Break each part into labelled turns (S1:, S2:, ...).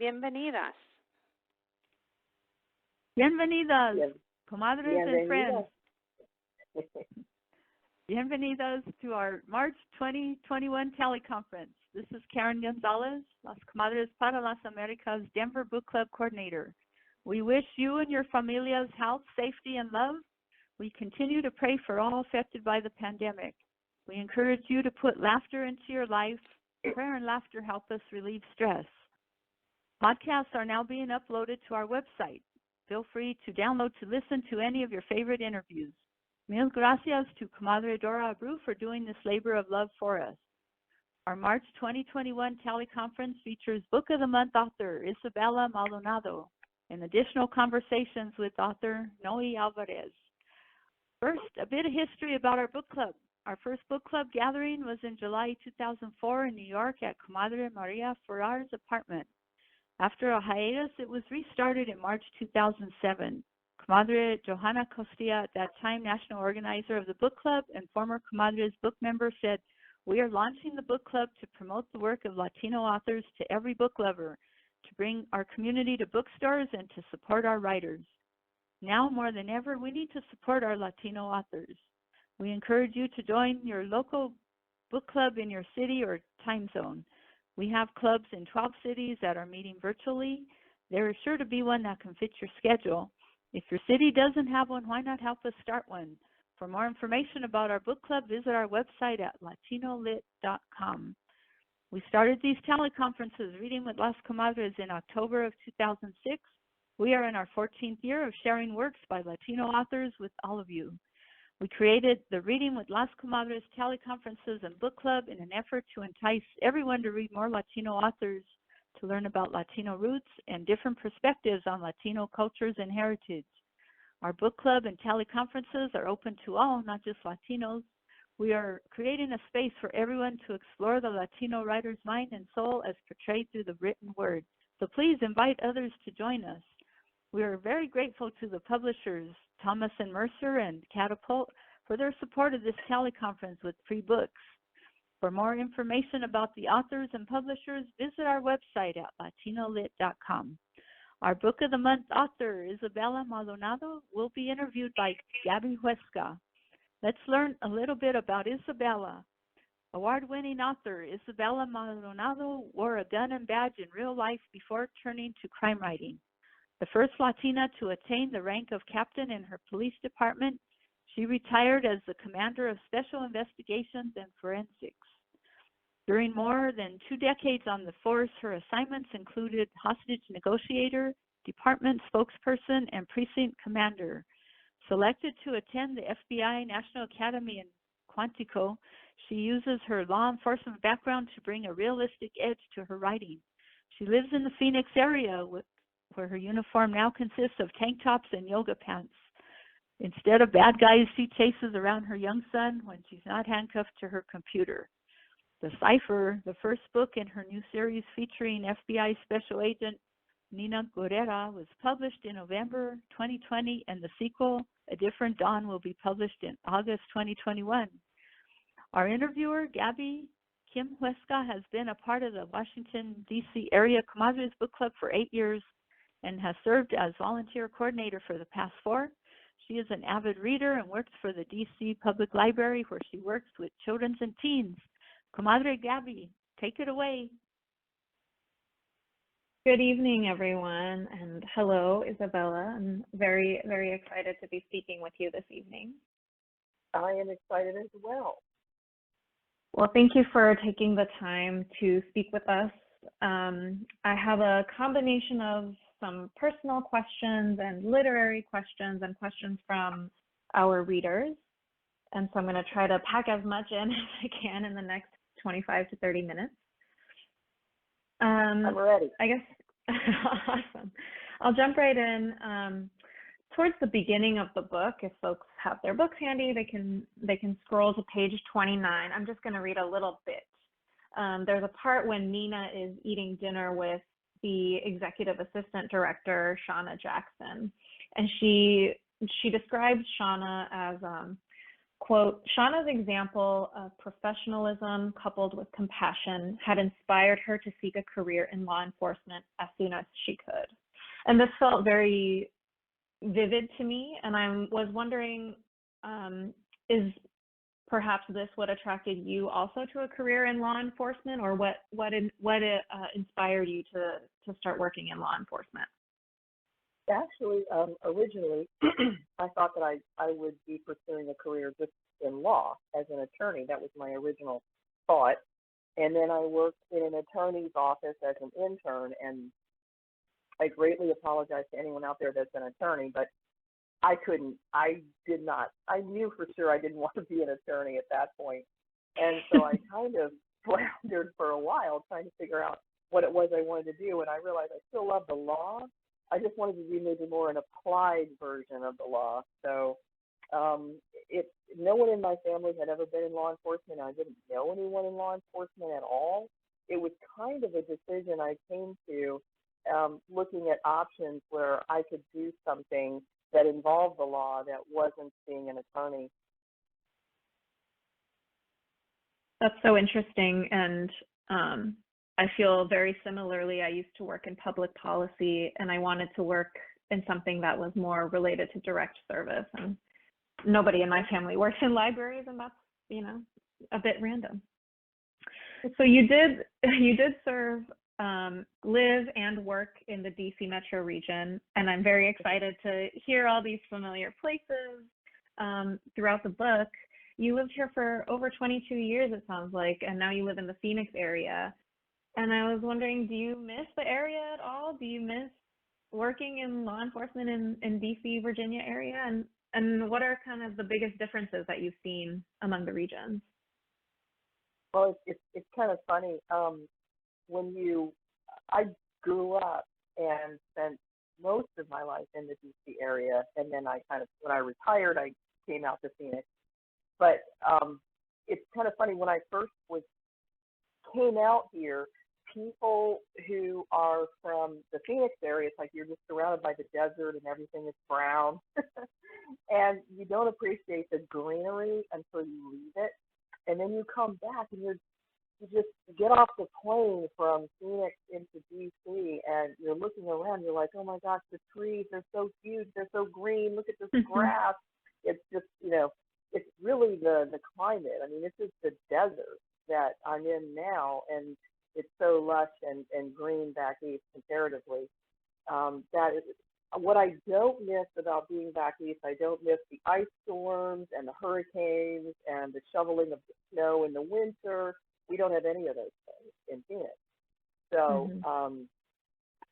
S1: Bienvenidas.
S2: Bienvenidas, comadres and friends.
S3: Bienvenidas.
S2: Bienvenidos to our March 2021 teleconference. This is Karen Gonzalez, Las Comadres para las Americas Denver Book Club Coordinator. We wish you and your familias health, safety, and love. We continue to pray for all affected by the pandemic. We encourage you to put laughter into your life. Prayer and laughter help us relieve stress. Podcasts are now being uploaded to our website. Feel free to download to listen to any of your favorite interviews. Mil gracias to Comadre Dora Abreu for doing this labor of love for us. Our March 2021 teleconference features Book of the Month author Isabella Maldonado and additional conversations with author Noé Álvarez. First, a bit of history about our book club. Our first book club gathering was in July 2004 in New York at Comadre Maria Ferrar's apartment. After a hiatus, it was restarted in March 2007. Comadre Johanna Costilla, at that time national organizer of the book club and former Comadres book member, said, "We are launching the book club to promote the work of Latino authors to every book lover, to bring our community to bookstores and to support our writers. Now more than ever, we need to support our Latino authors. We encourage you to join your local book club in your city or time zone. We have clubs in 12 cities that are meeting virtually. There is sure to be one that can fit your schedule. If your city doesn't have one, why not help us start one? For more information about our book club, visit our website at latinolit.com. We started these teleconferences, Reading with Las Comadres, in October of 2006. We are in our 14th year of sharing works by Latino authors with all of you. We created the Reading with Las Comadres teleconferences and book club in an effort to entice everyone to read more Latino authors, to learn about Latino roots and different perspectives on Latino cultures and heritage. Our book club and teleconferences are open to all, not just Latinos. We are creating a space for everyone to explore the Latino writer's mind and soul as portrayed through the written word. So please invite others to join us. We are very grateful to the publishers, Thomas and Mercer and Catapult, for their support of this teleconference with free books. For more information about the authors and publishers, visit our website at latinolit.com. Our Book of the Month author, Isabella Maldonado, will be interviewed by Gabby Huesca. Let's learn a little bit about Isabella. Award-winning author Isabella Maldonado wore a gun and badge in real life before turning to crime writing. The first Latina to attain the rank of captain in her police department, she retired as the commander of special investigations and forensics. During more than 2 decades on the force, her assignments included hostage negotiator, department spokesperson, and precinct commander. Selected to attend the FBI National Academy in Quantico, she uses her law enforcement background to bring a realistic edge to her writing. She lives in the Phoenix area where her uniform now consists of tank tops and yoga pants. Instead of bad guys, she chases around her young son when she's not handcuffed to her computer. The Cipher, the first book in her new series featuring FBI Special Agent Nina Guerrera, was published in November 2020, and the sequel, A Different Dawn, will be published in August 2021. Our interviewer, Gabby Kim Huesca, has been a part of the Washington, D.C. area Comadres Book Club for 8 years and has served as volunteer coordinator for the past 4. She is an avid reader and works for the D.C. Public Library, where she works with children and teens. Comadre Gabby, take it away.
S4: Good evening, everyone, and hello, Isabella. I'm very, very excited to be speaking with you this evening.
S3: I am excited as well.
S4: Well, thank you for taking the time to speak with us. I have a combination of some personal questions and literary questions and questions from our readers. And so I'm going to try to pack as much in as I can in the next 25 to 30 minutes.
S3: I'm ready.
S4: I guess, awesome. I'll jump right in. Towards the beginning of the book, if folks have their books handy, they can scroll to page 29. I'm just going to read a little bit. There's a part when Nina is eating dinner with the executive assistant director, Shauna Jackson, and she describes Shauna as quote, Shauna's example of professionalism coupled with compassion had inspired her to seek a career in law enforcement as soon as she could. And this felt very vivid to me, and I was wondering, is perhaps this what attracted you also to a career in law enforcement, or what inspired you to start working in law enforcement?
S3: Actually, originally, I thought that I would be pursuing a career just in law as an attorney. That was my original thought. And then I worked in an attorney's office as an intern, and I greatly apologize to anyone out there that's an attorney, but I did not, I knew for sure I didn't want to be an attorney at that point. And so I kind of floundered for a while trying to figure out what it was I wanted to do. And I realized I still love the law. I just wanted to do maybe more an applied version of the law. So no one in my family had ever been in law enforcement. I didn't know anyone in law enforcement at all. It was kind of a decision I came to looking at options where I could do something that involved the law that wasn't being an attorney.
S4: That's so interesting, and I feel very similarly. I used to work in public policy, and I wanted to work in something that was more related to direct service, and nobody in my family works in libraries, and that's, a bit random. So you did serve, live and work in the DC metro region, and I'm very excited to hear all these familiar places throughout the book. You lived here for over 22 years, it sounds like, and now you live in the Phoenix area. And I was wondering, do you miss the area at all? Do you miss working in law enforcement in DC, Virginia area? And what are kind of the biggest differences that you've seen among the regions?
S3: Well, it's kind of funny. I grew up and spent most of my life in the DC area, and then when I retired, I came out to Phoenix. But it's kind of funny, when I first came out here, people who are from the Phoenix area, it's like you're just surrounded by the desert and everything is brown, and you don't appreciate the greenery until you leave it, and then you come back and you just get off the plane from Phoenix into DC, and you're looking around, you're like, oh my gosh, the trees, they're so huge, they're so green, look at this grass. It's just, it's really the climate. I mean, this is the desert that I'm in now, and it's so lush and green back east comparatively. That is what I don't miss about being back east. I don't miss the ice storms and the hurricanes and the shoveling of the snow in the winter. We don't have any of those things in Phoenix. So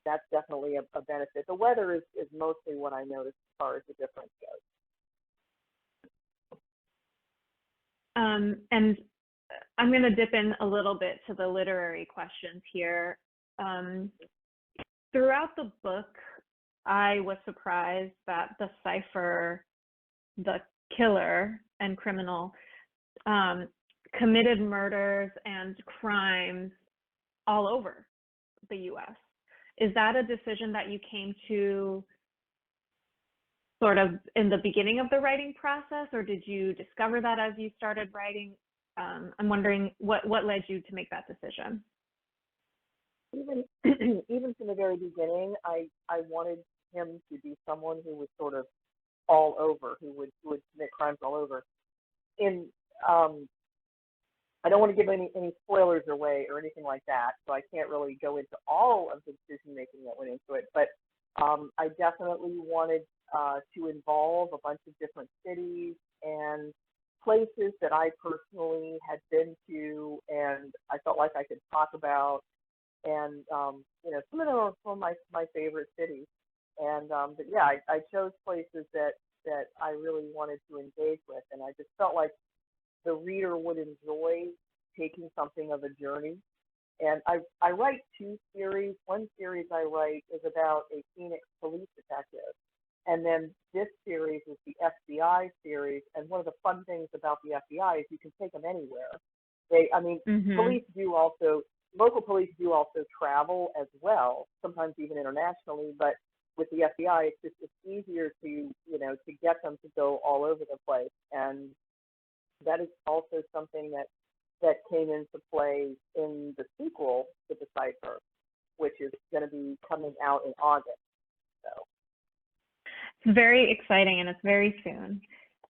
S3: that's definitely a benefit. The weather is mostly what I notice as far as the difference goes.
S4: And I'm going to dip in a little bit to the literary questions here. Throughout the book, I was surprised that the Cipher, the killer and criminal, committed murders and crimes all over the U.S. Is that a decision that you came to sort of in the beginning of the writing process, or did you discover that as you started writing? I'm wondering what led you to make that decision.
S3: Even from the very beginning, I wanted him to be someone who was sort of all over, who would commit crimes all over. I don't want to give any spoilers away or anything like that, so I can't really go into all of the decision making that went into it. But I definitely wanted to involve a bunch of different cities and places that I personally had been to, and I felt like I could talk about. And some of them are from my favorite cities. And but yeah, I chose places that I really wanted to engage with, and I just felt like the reader would enjoy taking something of a journey. And I write two series. One series I write is about a Phoenix police detective. And then this series is the FBI series. And one of the fun things about the FBI is you can take them anywhere. Local police do also travel as well, sometimes even internationally. But with the FBI, it's easier to get them to go all over the place. And that is also something that came into play in the sequel to the Cipher, which is going to be coming out in August. So
S4: it's very exciting, and it's very soon.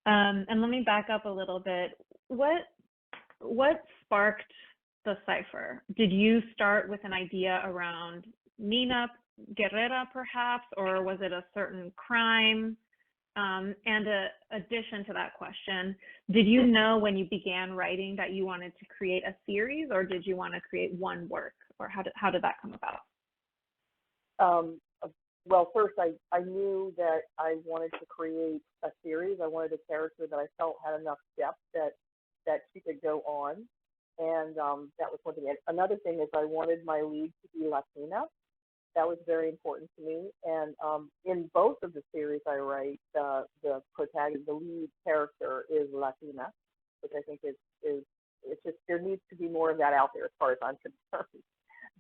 S4: And let me back up a little bit. What sparked the Cipher? Did you start with an idea around Nina Guerrera, perhaps, or was it a certain crime? And addition to that question, did you know when you began writing that you wanted to create a series, or did you want to create one work, or how did that come about?
S3: Well, first, I knew that I wanted to create a series. I wanted a character that I felt had enough depth that she could go on, and that was one thing. And another thing is I wanted my lead to be Latina. That was very important to me. And in both of the series I write, the protagonist, the lead character is Latina, which I think is it's just, there needs to be more of that out there as far as I'm concerned.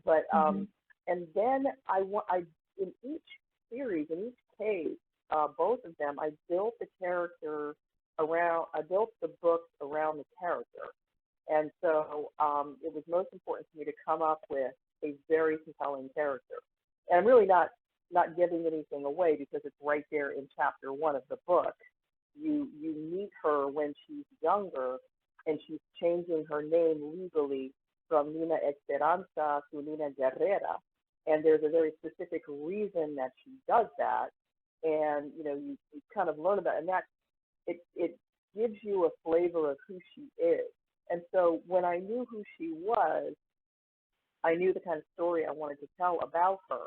S3: But and then in each series, in each case, both of them, I built the character around. I built the books around the character, and so it was most important to me to come up with a very compelling character. And I'm really not giving anything away because it's right there in chapter 1 of the book. You meet her when she's younger, and she's changing her name legally from Nina Esperanza to Nina Guerrera. And there's a very specific reason that she does that. And, you kind of learn about it. And that it gives you a flavor of who she is. And so when I knew who she was, I knew the kind of story I wanted to tell about her.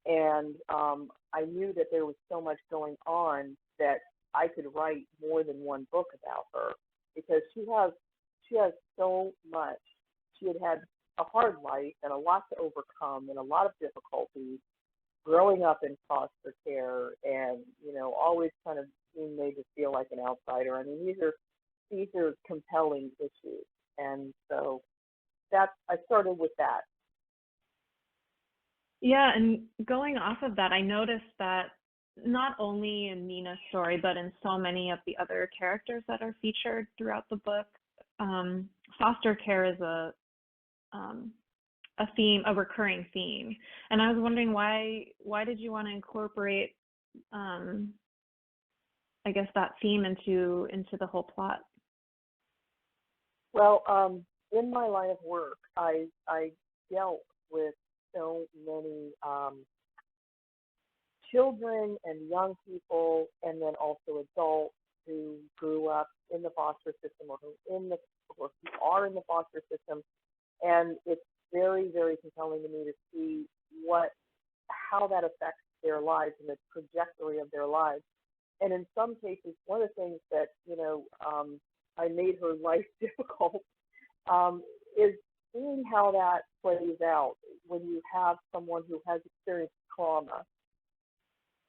S3: And I knew that there was so much going on that I could write more than one book about her, because she has so much. She had a hard life and a lot to overcome and a lot of difficulties growing up in foster care, and always kind of being made to feel like an outsider. I mean, these are compelling issues, and so I started with that.
S4: Yeah, and going off of that, I noticed that not only in Nina's story, but in so many of the other characters that are featured throughout the book, foster care is a theme, a recurring theme. And I was wondering why did you want to incorporate, I guess, that theme into the whole plot?
S3: Well, in my line of work, I dealt with so many children and young people, and then also adults who grew up in the foster system, or who are in the foster system, and it's very, very compelling to me to see how that affects their lives and the trajectory of their lives. And in some cases, one of the things that I made her life difficult is seeing how that plays out when you have someone who has experienced trauma.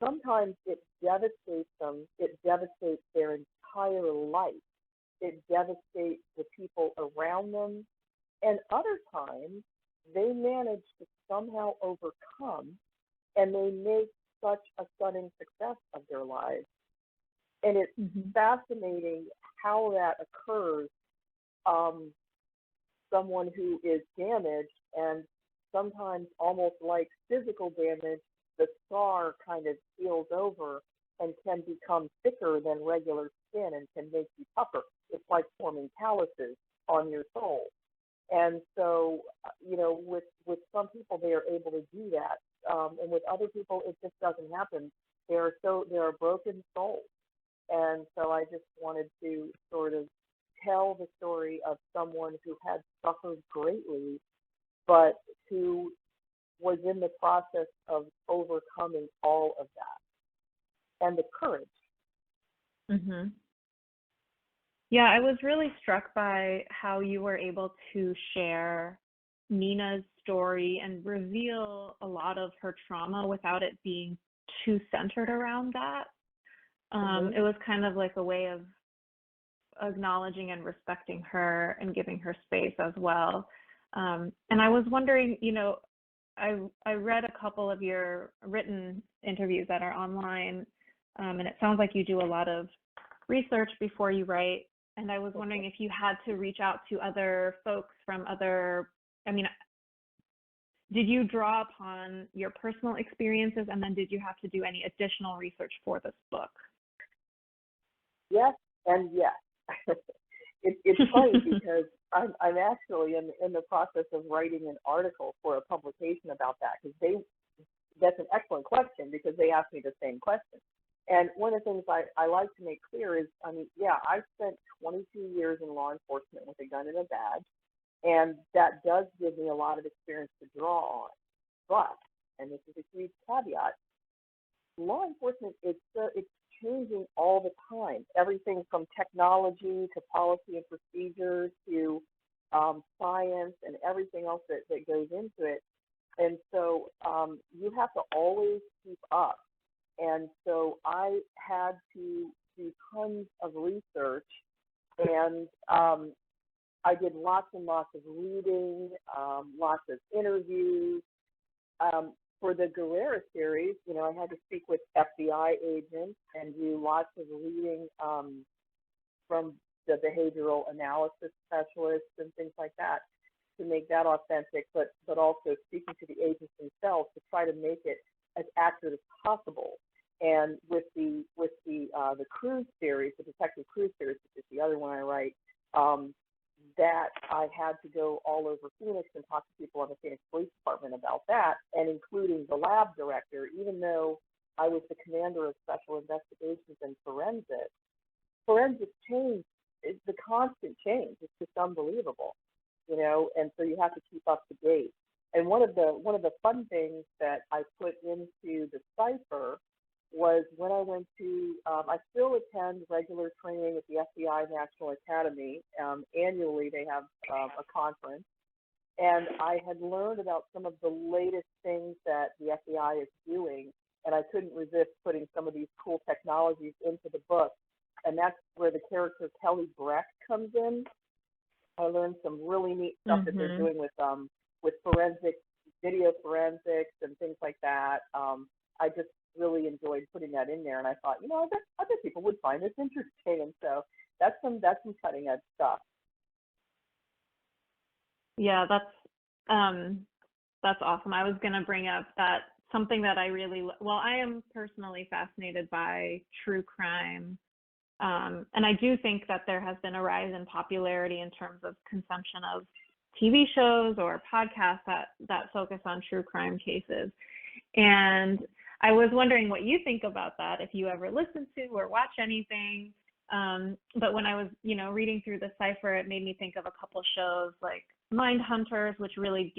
S3: Sometimes it devastates them. It devastates their entire life. It devastates the people around them. And other times, they manage to somehow overcome, and they make such a stunning success of their lives. And it's fascinating how that occurs. Someone who is damaged, and sometimes almost like physical damage, the scar kind of heals over and can become thicker than regular skin and can make you tougher. It's like forming calluses on your soul. And so, with some people, they are able to do that. And with other people, it just doesn't happen. They are broken souls. And so I just wanted to sort of tell the story of someone who had suffered greatly, but who was in the process of overcoming all of that, and the courage.
S4: Yeah, I was really struck by how you were able to share Nina's story and reveal a lot of her trauma without it being too centered around that. It was kind of like a way of acknowledging and respecting her and giving her space as well. And I was wondering, I read a couple of your written interviews that are online, and it sounds like you do a lot of research before you write. And I was wondering if you had to reach out to other folks from other, I mean, did you draw upon your personal experiences, and then did you have to do any additional research for this book?
S3: Yes and yes. It's funny because I'm actually in the process of writing an article for a publication about that, because that's an excellent question, because they asked me the same question. And one of the things I like to make clear is, I mean, yeah, I've spent 22 years in law enforcement with a gun and a badge, and that does give me a lot of experience to draw on. But, and this is a huge caveat, law enforcement it's changing all the time. Everything from technology to policy and procedures to science and everything else that goes into it. And so you have to always keep up. And so I had to do tons of research, and I did lots and lots of reading, lots of interviews. For the Guerrera series, you know, I had to speak with FBI agents and do lots of reading from the behavioral analysis specialists and things like that to make that authentic, but also speaking to the agents themselves to try to make it as accurate as possible. And with the Cruise series, the Detective Cruise series, which is the other one I write, that I had to go all over Phoenix and talk to people on the Phoenix Police Department about that, and including the lab director, even though I was the commander of special investigations and forensics. Forensics change, it's the constant change. It's just unbelievable, you know, and so you have to keep up to date. And one of the fun things that I put into the Cipher was when I went to, I still attend regular training at the FBI National Academy. Annually, they have a conference. And I had learned about some of the latest things that the FBI is doing, and I couldn't resist putting some of these cool technologies into the book. And that's where the character Kelly Brecht comes in. I learned some really neat stuff that they're doing with forensic, video forensics and things like that. I just really enjoyed putting that in there, and I thought, you know, I bet people would find this interesting, and so that's some cutting edge stuff.
S4: Yeah, that's awesome. I was going to bring up that something that I I am personally fascinated by true crime, and I do think that there has been a rise in popularity in terms of consumption of TV shows or podcasts that focus on true crime cases, and I was wondering what you think about that, if you ever listen to or watch anything. But when I was, you know, reading through the Cipher, it made me think of a couple shows like Mind Hunters, which really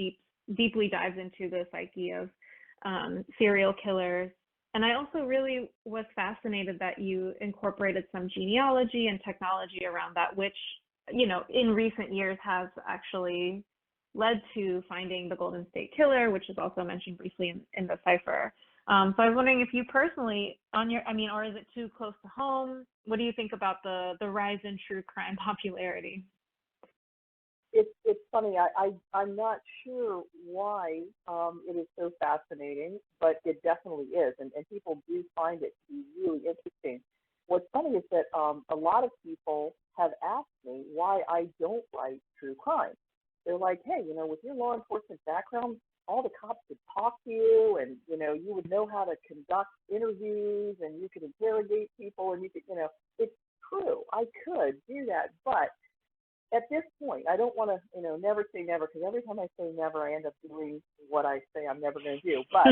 S4: deeply dives into the psyche of serial killers. And I also really was fascinated that you incorporated some genealogy and technology around that, which, you know, in recent years has actually led to finding the Golden State Killer, which is also mentioned briefly in the Cipher. So I was wondering if you personally, or is it too close to home? What do you think about the rise in true crime popularity?
S3: It's funny. I'm not sure why it is so fascinating, but it definitely is, and people do find it to be really interesting. What's funny is that a lot of people have asked me why I don't write true crime. They're like, hey, you know, with your law enforcement background, all the cops could talk to you, and, you know, you would know how to conduct interviews, and you could interrogate people, and you could, you know, it's true. I could do that, but at this point, I don't want to, you know, never say never, because every time I say never, I end up doing what I say I'm never going to do. But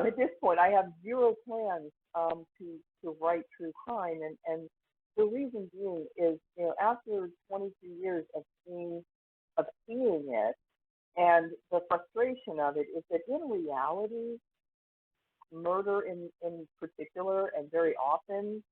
S3: at this point, I have zero plans to write true crime, and the reason being is, you know, after 22 years of seeing it, and the frustration of it is that in reality, murder in particular, and very often,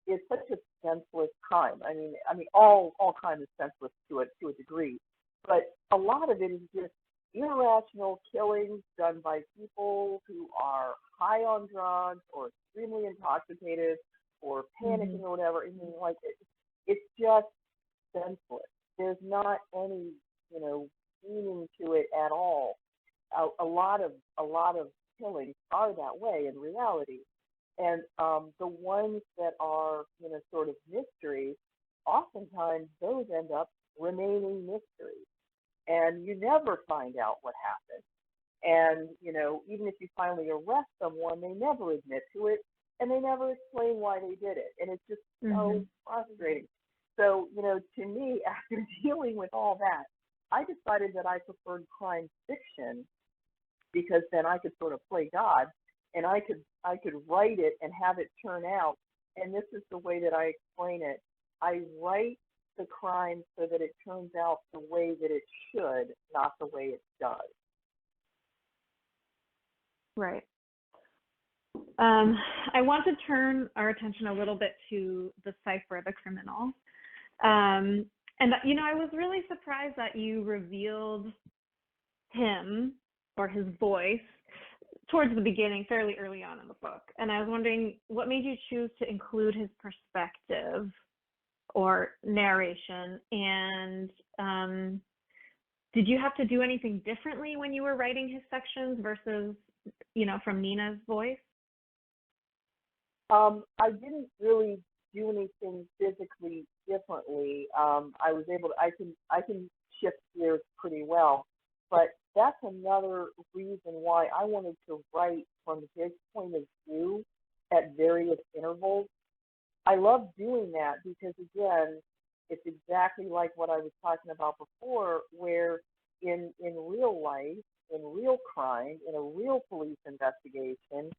S3: is such a senseless crime. I mean, all crime is senseless to a degree, but a lot of it is just irrational killings done by people who are high on drugs or extremely intoxicated or panicking or whatever. I mean, like it's just senseless. There's not any, you know, meaning to it at all. A lot of killings are that way in reality, and the ones that are, you know, sort of mysteries oftentimes those end up remaining mysteries, and you never find out what happened. And, even if you finally arrest someone, they never admit to it, and they never explain why they did it. And it's just so frustrating. So, to me, after dealing with all that, I decided that I preferred crime fiction because then I could sort of play God, and I could write it and have it turn out. And this is the way that I explain it. I write the crime so that it turns out the way that it should, not the way it does.
S4: Right. I want to turn our attention a little bit to the Cipher, the criminal. And, I was really surprised that you revealed him or his voice towards the beginning, fairly early on in the book. And I was wondering, what made you choose to include his perspective or narration? And did you have to do anything differently when you were writing his sections versus, from Nina's voice?
S3: I didn't really do anything physically differently. I was able to, I can shift gears pretty well, but that's another reason why I wanted to write from his point of view at various intervals. I love doing that because, again, it's exactly like what I was talking about before, where in real life, in real crime, in a real police investigation,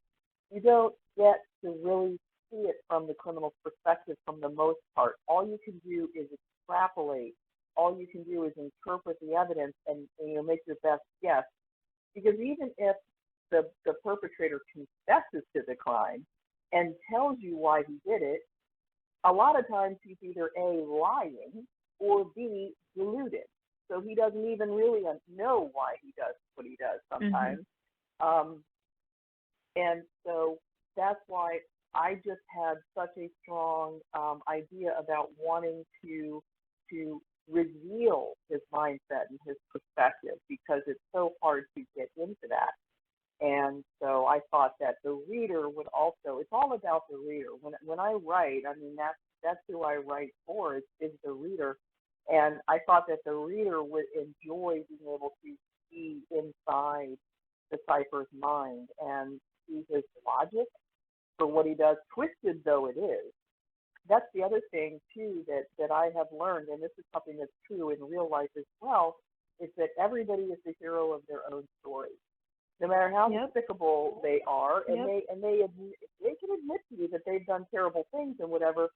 S3: you don't get to really see it from the criminal's perspective for the most part. All you can do is extrapolate. All you can do is interpret the evidence and make your best guess. Because even if the perpetrator confesses to the crime and tells you why he did it, a lot of times he's either A, lying, or B, deluded. So he doesn't even really know why he does what he does sometimes. And so that's why I just had such a strong idea about wanting to reveal his mindset and his perspective, because it's so hard to get into that. And so I thought that the reader would also, it's all about the reader. When I write, I mean, that's who I write for, is the reader. And I thought that the reader would enjoy being able to see inside the Cipher's mind and see his logic for what he does, twisted though it is. That's the other thing, too, that I have learned, and this is something that's true in real life as well, is that everybody is the hero of their own story. No matter how despicable they are, and they can admit to you that they've done terrible things and whatever,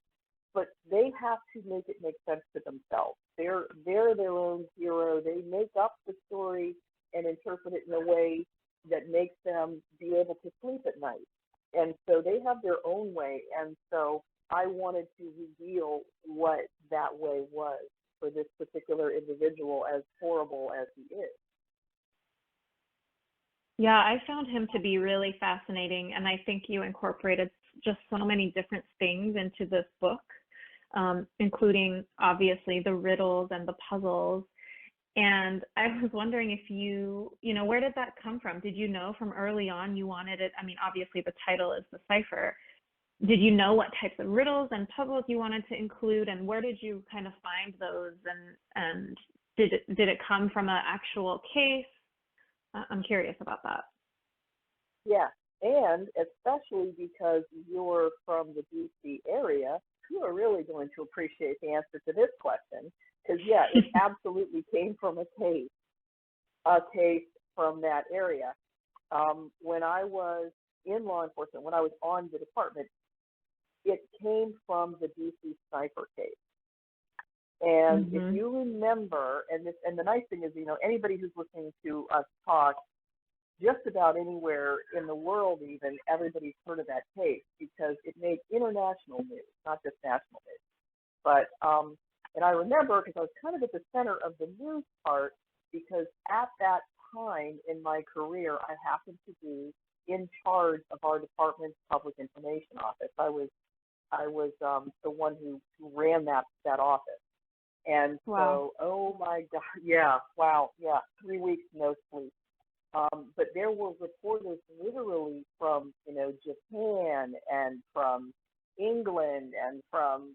S3: but they have to make it make sense to themselves. They're their own hero. They make up the story and interpret it in a way that makes them be able to sleep at night. And so they have their own way. And so I wanted to reveal what that way was for this particular individual, as horrible as he is.
S4: Yeah, I found him to be really fascinating, and I think you incorporated just so many different things into this book, including obviously the riddles and the puzzles. And I was wondering if where did that come from? Did you know from early on you wanted it? I mean, obviously the title is the Cipher. Did you know what types of riddles and puzzles you wanted to include, and where did you kind of find those? And did it come from an actual case? I'm curious about that.
S3: Yeah, and especially because you're from the D.C. area, you are really going to appreciate the answer to this question. Because, yeah, it absolutely came from a case from that area. When I was in law enforcement, when I was on the department, it came from the D.C. Cipher case. And if you remember, and the nice thing is, anybody who's listening to us talk, just about anywhere in the world even, everybody's heard of that case because it made international news, not just national news. But, and I remember because I was kind of at the center of the news part, because at that time in my career, I happened to be in charge of our department's public information office. I was the one who ran that office. And so, oh my God, yeah, wow, yeah, 3 weeks, no sleep. But there were reporters literally from, Japan and from England and from,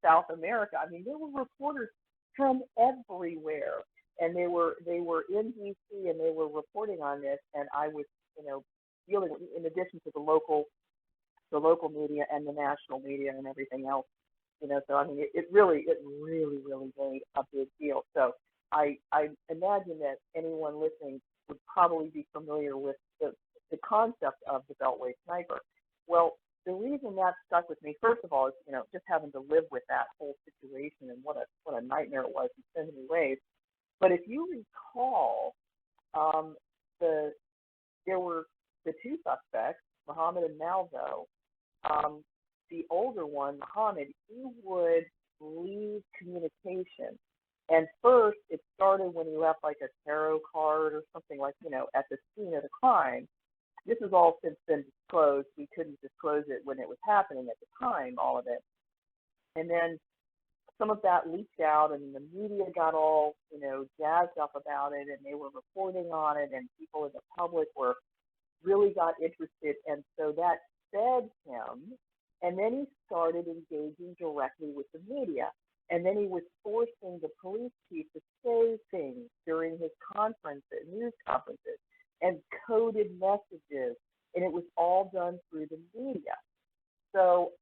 S3: South America. I mean, there were reporters from everywhere, and they were in DC and they were reporting on this, and I was, dealing with, in addition to the local media and the national media and everything else. So I mean, it really made a big deal. So I imagine that anyone listening would probably be familiar with the concept of the Beltway sniper. Well, the reason that stuck with me, first of all, is just having to live with that whole situation and what a nightmare it was in so many ways. But if you recall, um, there were the two suspects, Muhammad and Malvo. Um, the older one, Muhammad, he would leave communication. And first, it started when he left like a tarot card or something like, at the scene of the crime. This has all since been disclosed. We couldn't disclose it when it was happening at the time, all of it. And then some of that leaked out, and the media got all, jazzed up about it, and they were reporting on it, and people in the public really got interested, and so that fed him. And then he started engaging directly with the media, and then he was forcing the police chief to say things during his news conferences, and coded messages, and it was all done through the media. So,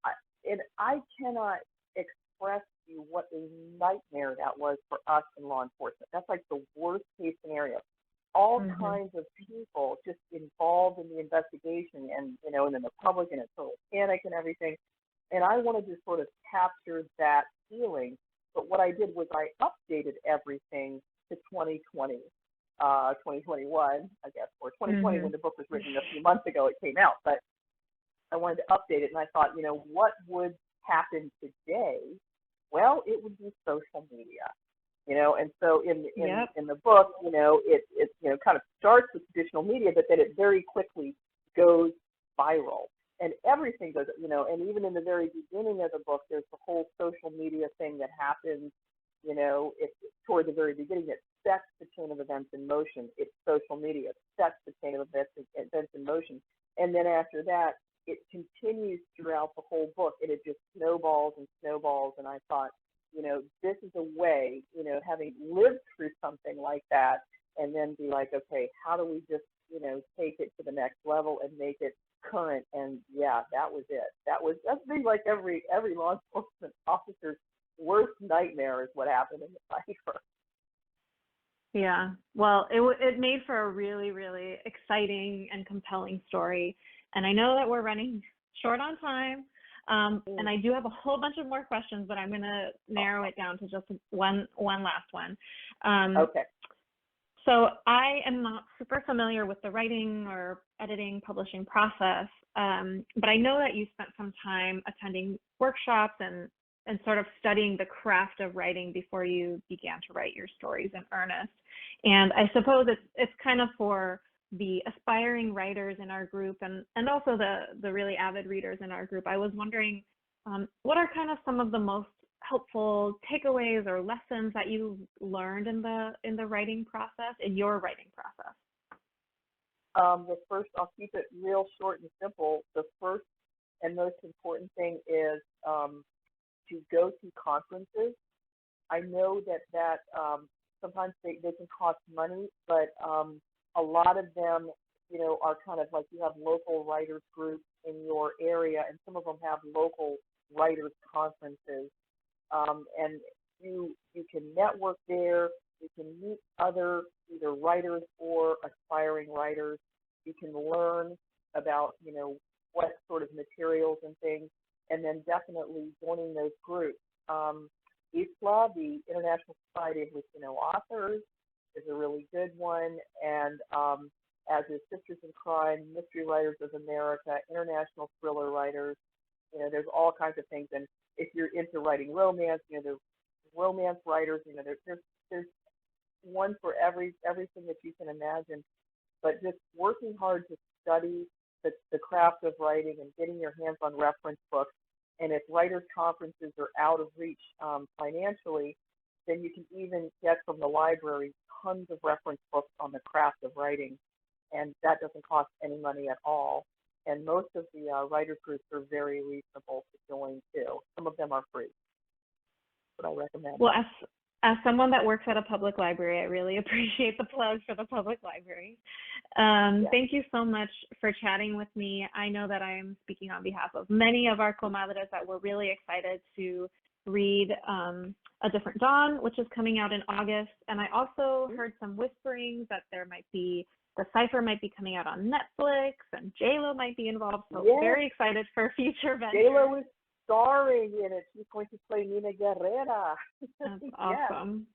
S3: I cannot express to you what a nightmare that was for us in law enforcement. That's like the worst case scenario. All kinds of people just involved in the investigation, and and then the public in a total panic and everything. And I wanted to sort of capture that feeling. But what I did was I updated everything to 2020, 2021, I guess, or 2020 when the book was written a few months ago. It came out, but I wanted to update it, and I thought, what would happen today? Well, it would be social media. And so in the book, it kind of starts with traditional media, but then it very quickly goes viral, and everything goes, and even in the very beginning of the book, there's the whole social media thing that happens, it's toward the very beginning that sets the chain of events in motion. It's social media sets the chain of events in motion, and then after that, it continues throughout the whole book, and it just snowballs and snowballs. And I thought, this is a way, having lived through something like that, and then be like, okay, how do we just, take it to the next level and make it current? And yeah, that was it. That's been like every law enforcement officer's worst nightmare is what happened in the Cipher.
S4: Yeah. Well, it made for a really, really exciting and compelling story. And I know that we're running short on time. And I do have a whole bunch of more questions, but I'm going to narrow it down to just one last one.
S3: Okay.
S4: So I am not super familiar with the writing or editing, publishing process, but I know that you spent some time attending workshops and sort of studying the craft of writing before you began to write your stories in earnest. And I suppose it's kind of for the aspiring writers in our group and also the really avid readers in our group. I was wondering, what are kind of some of the most helpful takeaways or lessons that you learned in the writing process, in your writing process?
S3: The first, I'll keep it real short and simple. The first and most important thing is to go to conferences. I know that sometimes they can cost money, but a lot of them, are kind of like, you have local writers groups in your area, and some of them have local writers conferences, and you can network there. You can meet other either writers or aspiring writers. You can learn about, what sort of materials and things, and then definitely joining those groups. ISLA, the International Society of Latino Authors, is a really good one, and as is Sisters in Crime, Mystery Writers of America, International Thriller Writers. There's all kinds of things, and if you're into writing romance, there's romance writers. There's one for everything that you can imagine. But just working hard to study the craft of writing and getting your hands on reference books. And if writers' conferences are out of reach financially, then you can even get from the library tons of reference books on the craft of writing, and that doesn't cost any money at all. And most of the writer groups are very reasonable to join too. Some of them are free, but I recommend.
S4: Well, as someone that works at a public library, I really appreciate the plug for the public library. Thank you so much for chatting with me. I know that I am speaking on behalf of many of our comadres that we're really excited to read A Different Dawn, which is coming out in August. And I also heard some whisperings that there might be, the Cipher might be coming out on Netflix, and J-Lo might be involved. So very excited for future ventures.
S3: J-Lo is starring in it. She's going to play Nina Guerrera.
S4: That's awesome.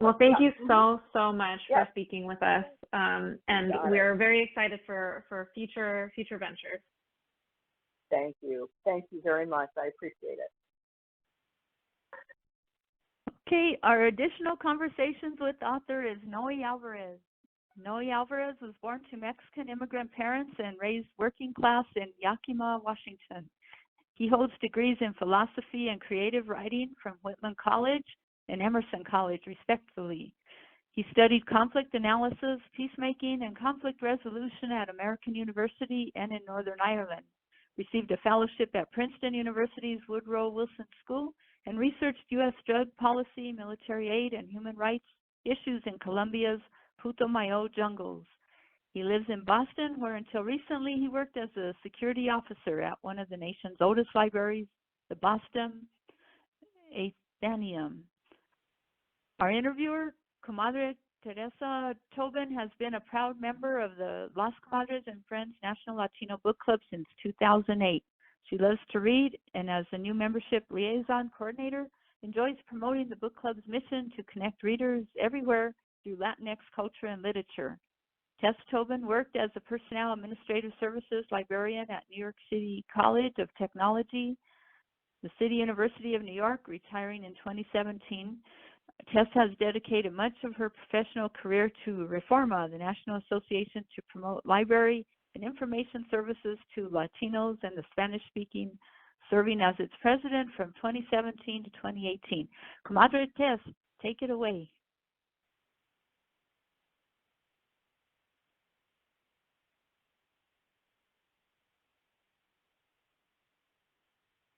S3: Well,
S4: thank you so much for speaking with us. And we're very excited for future ventures.
S3: Thank you. Thank you very much. I appreciate it.
S2: Okay, our additional conversations with author is Noé Álvarez. Noé Álvarez was born to Mexican immigrant parents and raised working class in Yakima, Washington. He holds degrees in philosophy and creative writing from Whitman College and Emerson College, respectively. He studied conflict analysis, peacemaking, and conflict resolution at American University and in Northern Ireland, received a fellowship at Princeton University's Woodrow Wilson School, and researched U.S. drug policy, military aid, and human rights issues in Colombia's Putumayo jungles. He lives in Boston, where until recently he worked as a security officer at one of the nation's oldest libraries, the Boston Athenaeum. Our interviewer, Comadre Teresa Tobin, has been a proud member of the Las Comadres and Friends National Latino Book Club since 2008. She loves to read, and as the new membership liaison coordinator, enjoys promoting the book club's mission to connect readers everywhere through Latinx culture and literature. Tess Tobin worked as a Personnel Administrative Services librarian at New York City College of Technology, the City University of New York, retiring in 2017. Tess has dedicated much of her professional career to Reforma, the National Association to promote library and information services to Latinos and the Spanish-speaking, serving as its president from 2017 to 2018. Comadre Tess, take it away.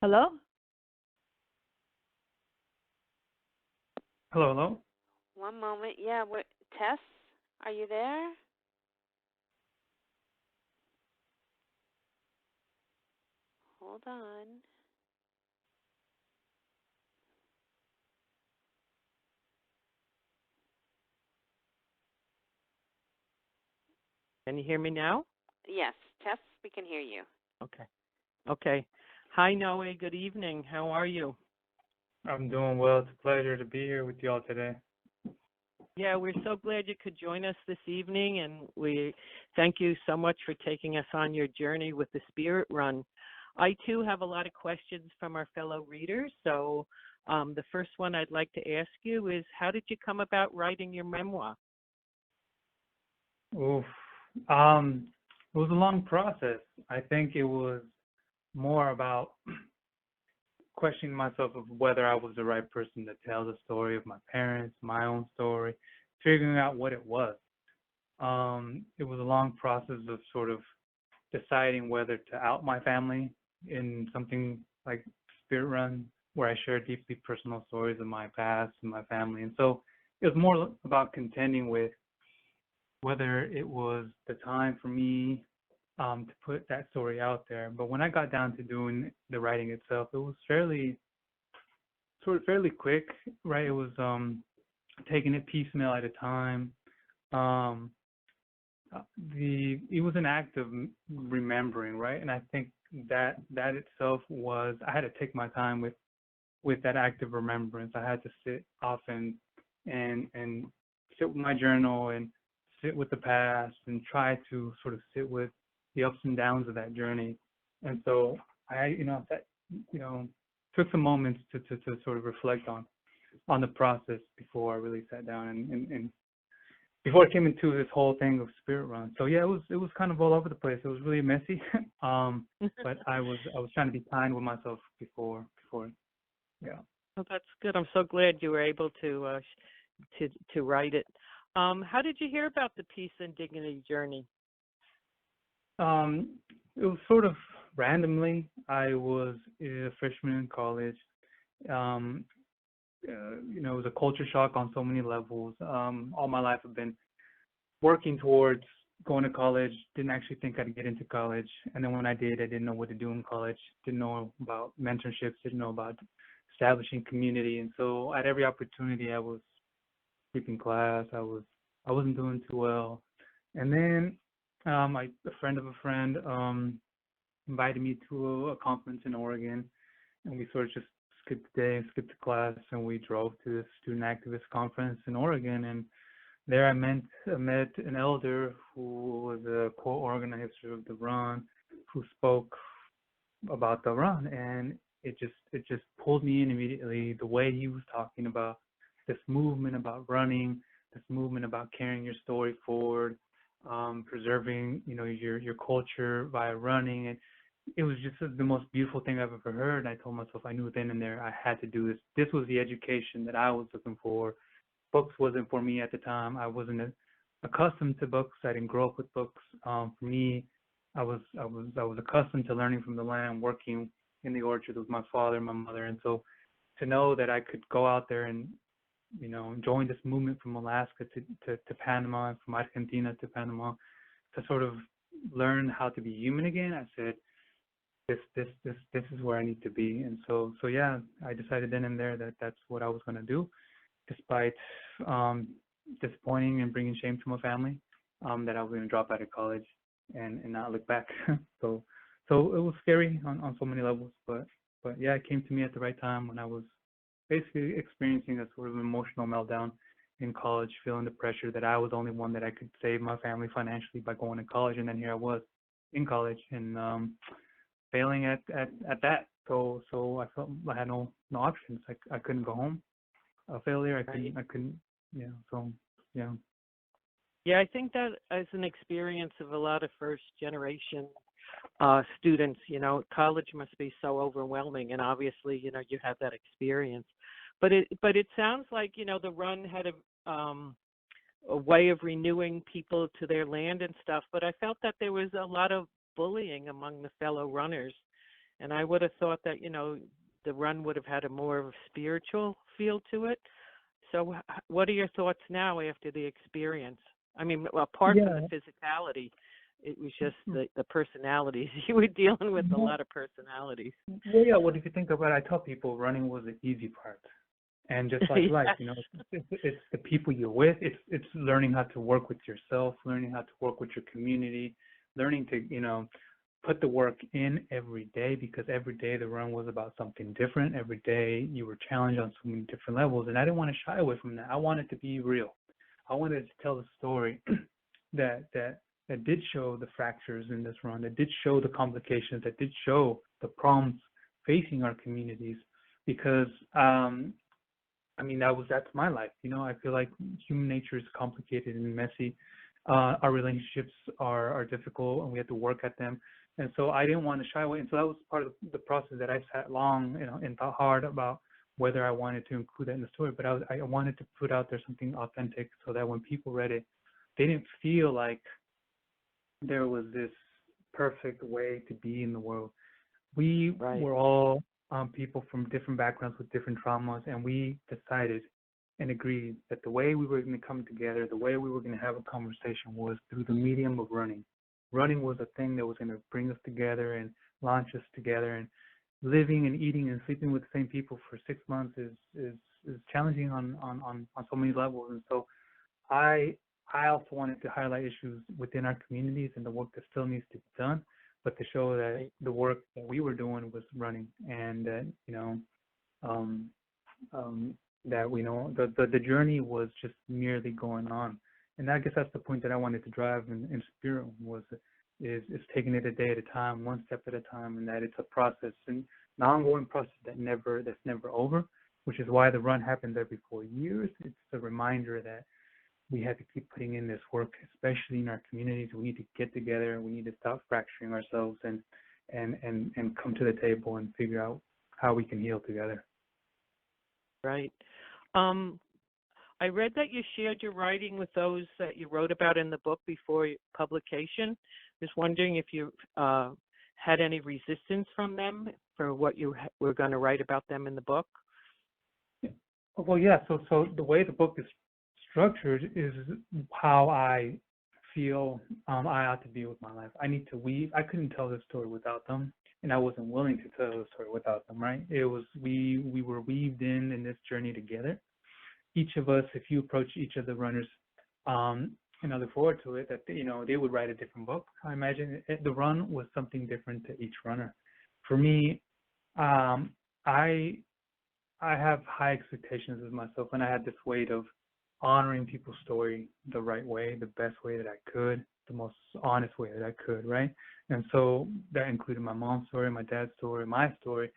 S2: Hello?
S1: Hello.
S5: One moment. Yeah, Tess, are you there? Hold on.
S1: Can you hear me now?
S5: Yes, Tess, we can hear you.
S1: Okay. Hi, Noé. Good evening. How are you?
S6: I'm doing well. It's a pleasure to be here with you all today.
S1: Yeah, we're so glad you could join us this evening, and we thank you so much for taking us on your journey with the Spirit Run. I, too, have a lot of questions from our fellow readers, so the first one I'd like to ask you is, how did you come about writing your memoir?
S6: Oof. It was a long process. I think it was more about questioning myself of whether I was the right person to tell the story of my parents, my own story, figuring out what it was. It was a long process of sort of deciding whether to out my family in something like Spirit Run, where I share deeply personal stories of my past and my family. And so it was more about contending with whether it was the time for me to put that story out there. But when I got down to doing the writing itself, it was fairly quick, right? It was taking it piecemeal at a time. It was an act of remembering, right? And I think that itself was, I had to take my time with that act of remembrance. I had to sit often and sit with my journal and sit with the past and try to sort of sit with the ups and downs of that journey. And so I, took some moments to sort of reflect on the process before I really sat down and before I came into this whole thing of Spirit Run. So yeah, it was kind of all over the place. It was really messy, but I was trying to be kind with myself before. Yeah.
S1: Well, that's good. I'm so glad you were able to write it. How did you hear about the Peace and Dignity Journey?
S6: It was sort of randomly. I was a freshman in college. Um, it was a culture shock on so many levels. All my life I've been working towards going to college. Didn't actually think I'd get into college, and then when I did, I didn't know what to do in college. Didn't know about mentorships. Didn't know about establishing community, and so at every opportunity, I was skipping class. I wasn't doing too well, and then a friend of a friend invited me to a conference in Oregon, and we sort of just skipped the day, skipped the class, and we drove to the student activist conference in Oregon. And there I met an elder who was a co-organizer of the run, who spoke about the run, and it just pulled me in immediately. The way he was talking about this movement about running, this movement about carrying your story forward, preserving your culture via running, and it was just the most beautiful thing I've ever heard. And I told myself I knew then and there I had to do this. This was the education that I was looking for. Books wasn't for me at the time. I wasn't accustomed to books. I didn't grow up with books. For me, I was accustomed to learning from the land, working in the orchard with my father and my mother, and so to know that I could go out there and join this movement from Alaska to Panama, and from Argentina to Panama, to sort of learn how to be human again. I said, this is where I need to be, and so yeah, I decided then and there that that's what I was going to do, despite disappointing and bringing shame to my family, that I was going to drop out of college and not look back. so it was scary on so many levels, but yeah, it came to me at the right time when I was basically experiencing a sort of emotional meltdown in college, feeling the pressure that I was the only one that I could save my family financially by going to college, and then here I was in college and failing at that. So I felt I had no options. I couldn't go home. A failure. I couldn't. Yeah. So yeah.
S1: Yeah, I think that is an experience of a lot of first generation students. College must be so overwhelming, and obviously, you have that experience. But it sounds like the run had a way of renewing people to their land and stuff. But I felt that there was a lot of bullying among the fellow runners, and I would have thought that the run would have had a more of a spiritual feel to it. So, what are your thoughts now after the experience? I mean, apart from the physicality, it was just the personalities. You were dealing with a lot of personalities.
S6: Well, yeah. What if you think about it? I tell people running was the easy part, and just like life, it's the people you're with. It's learning how to work with yourself, learning how to work with your community, learning to put the work in every day, because every day the run was about something different. Every day you were challenged on so many different levels, and I didn't want to shy away from that. I wanted to be real. I wanted to tell a story that did show the fractures in this run, that did show the complications, that did show the problems facing our communities, because that's my life. I feel like human nature is complicated and messy. Our relationships are difficult, and we have to work at them. And so I didn't want to shy away. And so that was part of the process that I sat long, and thought hard about whether I wanted to include that in the story. But I wanted to put out there something authentic, so that when people read it, they didn't feel like there was this perfect way to be in the world. We were all people from different backgrounds with different traumas, and we decided and agreed that the way we were going to come together, the way we were going to have a conversation, was through the medium of running. Running was a thing that was going to bring us together and launch us together. And living and eating and sleeping with the same people for 6 months is challenging on so many levels. And so I also wanted to highlight issues within our communities and the work that still needs to be done, but to show that the work that we were doing was running, and that that the journey was just merely going on. And I guess that's the point that I wanted to drive in Spirit, is taking it a day at a time, one step at a time, and that it's a process, and an ongoing process that's never over, which is why the run happens every 4 years. It's a reminder that we have to keep putting in this work, especially in our communities. We need to get together. We need to stop fracturing ourselves and come to the table and figure out how we can heal together.
S1: Right. I read that you shared your writing with those that you wrote about in the book before publication. Just wondering if you had any resistance from them for what you were going to write about them in the book?
S6: Well, yeah. So the way the book is structured is how I feel I ought to be with my life. I need to weave. I couldn't tell this story without them, and I wasn't willing to tell the story without them. Right? It was we were weaved in this journey together. Each of us, if you approach each of the runners, and I look forward to it, that they would write a different book. I imagine the run was something different to each runner. For me, I have high expectations of myself, and I had this weight of honoring people's story the right way, the best way that I could, the most honest way that I could, right? And so that included my mom's story, my dad's story, my story,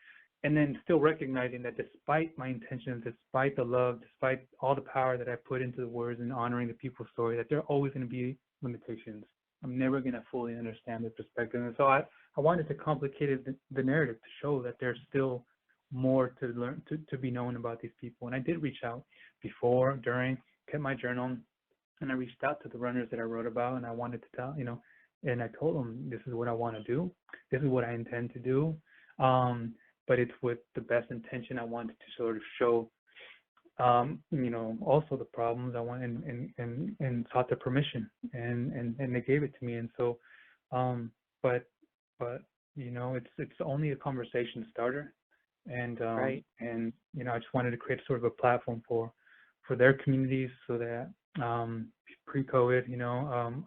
S6: and then still recognizing that despite my intentions, despite the love, despite all the power that I put into the words and honoring the people's story, that there are always going to be limitations. I'm never going to fully understand the perspective. And so I wanted to complicate the narrative to show that there's still more to learn, to be known about these people. And I did reach out before, during, kept my journal, and I reached out to the runners that I wrote about, and I wanted to tell, and I told them, this is what I want to do. This is what I intend to do. But it's with the best intention. I wanted to sort of show, also the problems I want, and sought their permission, and they gave it to me. And so, but it's only a conversation starter. And
S1: Right.
S6: and I just wanted to create sort of a platform for their communities, so that pre-COVID,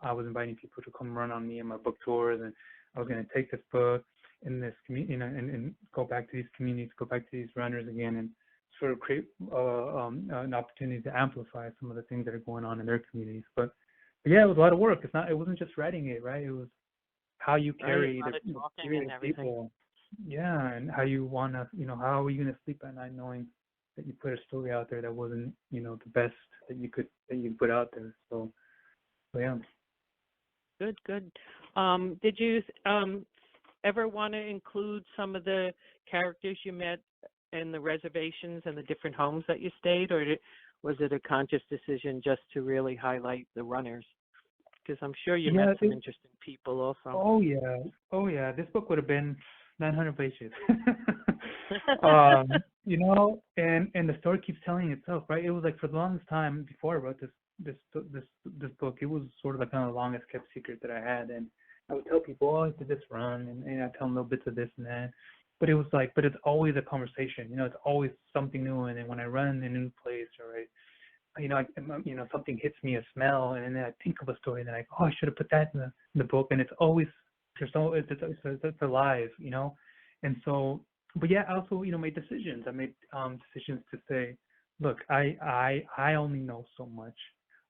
S6: I was inviting people to come run on me and my book tours, and I was going to take this book in this community, and go back to these communities, go back to these runners again, and sort of create an opportunity to amplify some of the things that are going on in their communities. But yeah, it was a lot of work. It wasn't just writing it, right? It was how you carry
S1: Right,
S6: the
S1: talking
S6: spirit
S1: and
S6: of
S1: everything.
S6: people. Yeah, and how you want to, how are you going to sleep at night knowing that you put a story out there that wasn't, the best that you could put out there. So yeah.
S1: Good. Did you ever want to include some of the characters you met in the reservations and the different homes that you stayed, or was it a conscious decision just to really highlight the runners? Because I'm sure you met some interesting people also.
S6: Oh yeah. This book would have been 900 pages. And the story keeps telling itself, right? It was like, for the longest time before I wrote this book, it was sort of like kind of the longest kept secret that I had. And I would tell people, oh, I did this run, and I tell them little bits of this and that. But it was like, it's always a conversation. It's always something new. And then when I run in a new place, or something hits me, a smell, and then I think of a story, and then I go, oh, I should have put that in the book. And it's always, it's alive, And so, but yeah, I also, made decisions. I made decisions to say, look, I only know so much.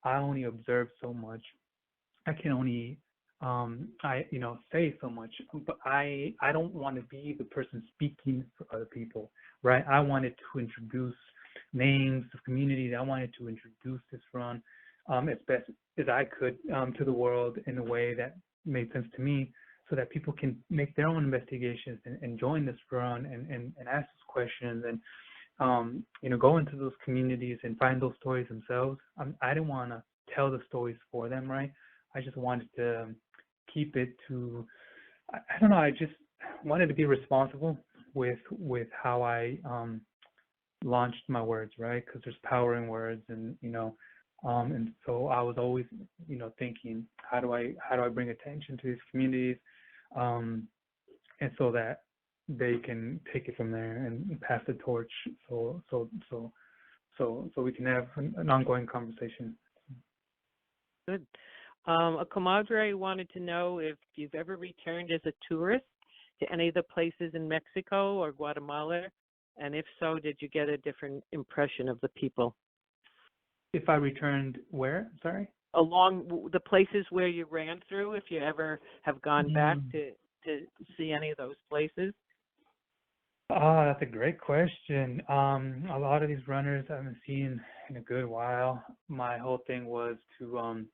S6: I only observe so much. I can only say so much, but I don't want to be the person speaking for other people, right? I wanted to introduce names of communities. I wanted to introduce this run as best as I could to the world in a way that made sense to me, so that people can make their own investigations and join this run and ask those questions, and go into those communities and find those stories themselves. I didn't want to tell the stories for them, right? I just wanted to keep it to, I don't know, I just wanted to be responsible with how I launched my words, right? Because there's power in words, and and so I was always thinking, how do I bring attention to these communities, and so that they can take it from there and pass the torch, so we can have an ongoing conversation.
S1: Good. A comadre wanted to know if you've ever returned as a tourist to any of the places in Mexico or Guatemala, and if so, did you get a different impression of the people?
S6: If I returned where? Sorry?
S1: Along the places where you ran through, if you ever have gone back to see any of those places?
S6: Oh, that's a great question. A lot of these runners I haven't seen in a good while. My whole thing was to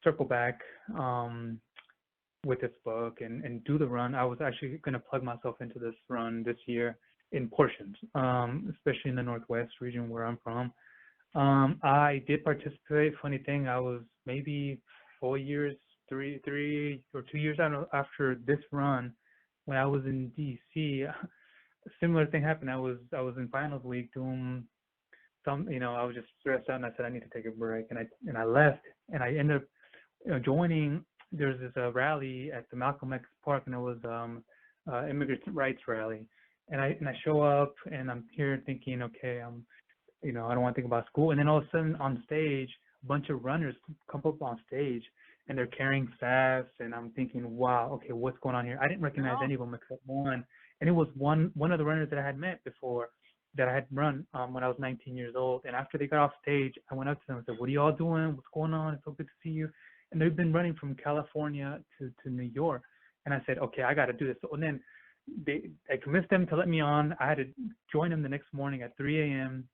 S6: circle back with this book and do the run. I was actually going to plug myself into this run this year in portions, especially in the Northwest region where I'm from. I did participate. Funny thing, I was maybe 4 years, three or 2 years, I don't know, after this run, when I was in DC, a similar thing happened. I was in finals week doing some, I was just stressed out, and I said I need to take a break, and I left, and I ended up joining. There's this rally at the Malcolm X Park, and it was immigrant rights rally, and I show up, and I'm here thinking, okay, I don't want to think about school, and then all of a sudden on stage, a bunch of runners come up on stage, and they're carrying staffs, and I'm thinking, wow, okay, what's going on here? I didn't recognize any of them except one, and it was one of the runners that I had met before, that I had run when I was 19 years old. And after they got off stage, I went up to them and said, what are you all doing? What's going on? It's so good to see you. And they've been running from California to New York. And I said, okay, I got to do this. So, and then I convinced them to let me on. I had to join them the next morning at 3 a.m.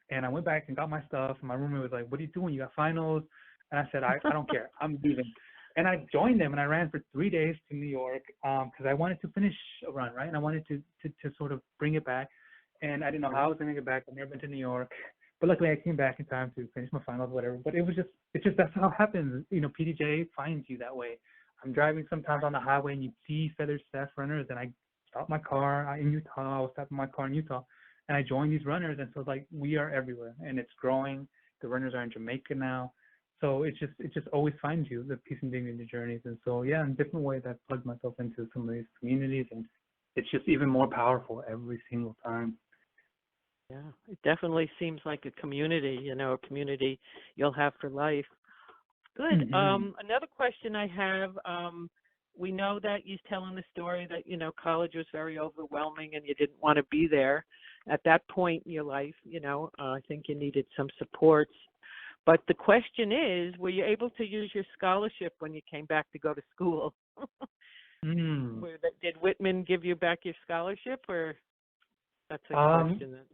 S6: And I went back and got my stuff. And my roommate was like, what are you doing? You got finals? And I said, I don't care. I'm leaving. And I joined them, and I ran for 3 days to New York because I wanted to finish a run, right? And I wanted to sort of bring it back. And I didn't know how I was going to get back. I've never been to New York. But luckily I came back in time to finish my finals, whatever. But it's just that's how it happens. PDJ finds you that way. I'm driving sometimes on the highway, and you see feathered staff runners, and I stop my car in Utah. I was stopping my car in Utah, and I joined these runners. And so it's like we are everywhere, and it's growing. The runners are in Jamaica now. So it just always finds you, the peace and dignity journeys. And so, yeah, in different ways, I've plugged myself into some of these communities, and it's just even more powerful every single time.
S1: Yeah, it definitely seems like a community, a community you'll have for life. Good.
S6: Mm-hmm.
S1: Another question I have, we know that you're telling the story that, college was very overwhelming and you didn't want to be there at that point in your life. I think you needed some supports. But the question is, were you able to use your scholarship when you came back to go to school? Did Whitman give you back your scholarship, or that's a question that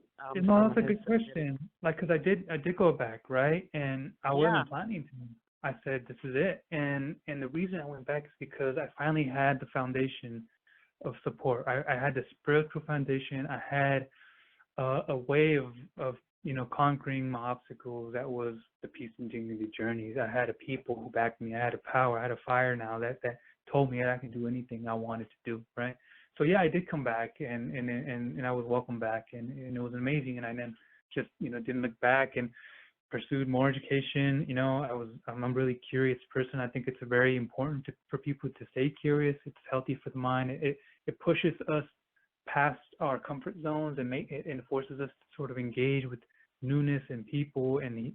S6: no, that's a good question. Like, because I did go back, right? And I wasn't planning to. I said, this is it. And the reason I went back is because I finally had the foundation of support. I had the spiritual foundation. I had a way of conquering my obstacles. That was the peace and dignity journeys. I had a people who backed me. I had a power. I had a fire now that told me that I could do anything I wanted to do, right? So yeah, I did come back, and I was welcomed back, and it was amazing. And I then just didn't look back and pursued more education. I'm a really curious person. I think it's very important for people to stay curious. It's healthy for the mind. It pushes us past our comfort zones and forces us to sort of engage with newness and people and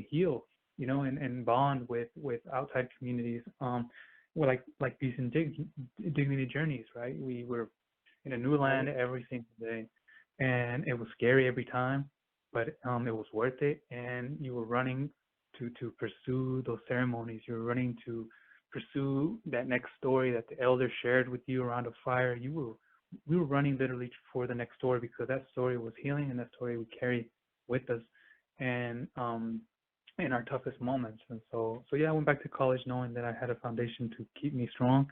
S6: heal, and bond with outside communities. Like peace and dignity journeys, right? We were in a new land every single day, and it was scary every time, but it was worth it. And you were running to pursue those ceremonies. You were running to pursue that next story that the elder shared with you around a fire. We were running literally for the next story, because that story was healing, and that story we carry with us, and in our toughest moments. And so yeah, I went back to college knowing that I had a foundation to keep me strong,